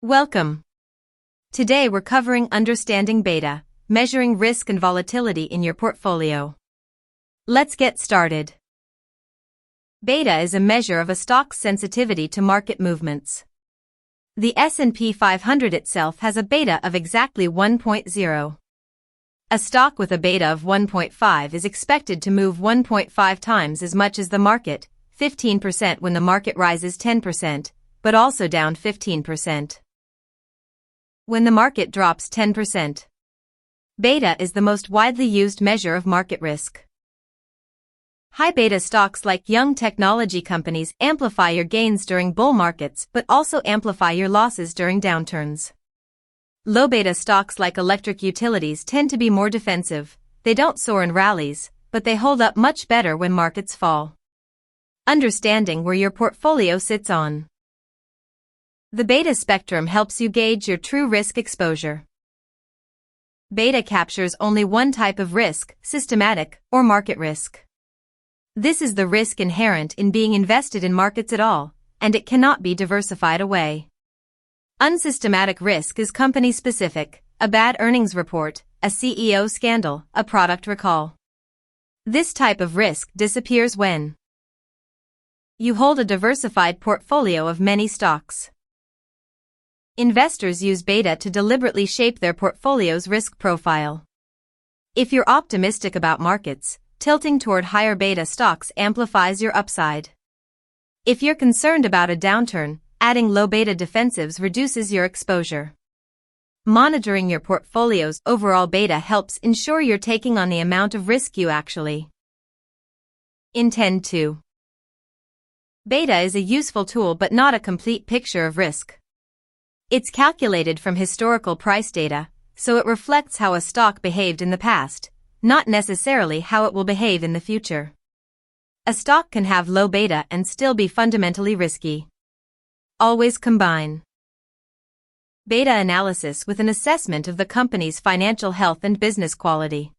Welcome. Today we're covering understanding beta, measuring risk and volatility in your portfolio. Let's get started. Beta is a measure of a stock's sensitivity to market movements. The S&P 500 itself has a beta of exactly 1.0. A stock with a beta of 1.5 is expected to move 1.5 times as much as the market, 15% when the market rises 10%, but also down 15% when the market drops 10%. Beta is the most widely used measure of market risk. High beta stocks like young technology companies amplify your gains during bull markets but also amplify your losses during downturns. Low beta stocks like electric utilities tend to be more defensive. They don't soar in rallies, but they hold up much better when markets fall. Understanding where your portfolio sits on the beta spectrum helps you gauge your true risk exposure. Beta captures only one type of risk, systematic or market risk. This is the risk inherent in being invested in markets at all, and it cannot be diversified away. Unsystematic risk is company-specific, a bad earnings report, a CEO scandal, a product recall. This type of risk disappears when you hold a diversified portfolio of many stocks. Investors use beta to deliberately shape their portfolio's risk profile. If you're optimistic about markets, tilting toward higher beta stocks amplifies your upside. If you're concerned about a downturn, adding low beta defensives reduces your exposure. Monitoring your portfolio's overall beta helps ensure you're taking on the amount of risk you actually intend to. Beta is a useful tool but not a complete picture of risk. It's calculated from historical price data, so it reflects how a stock behaved in the past, not necessarily how it will behave in the future. A stock can have low beta and still be fundamentally risky. Always combine beta analysis with an assessment of the company's financial health and business quality.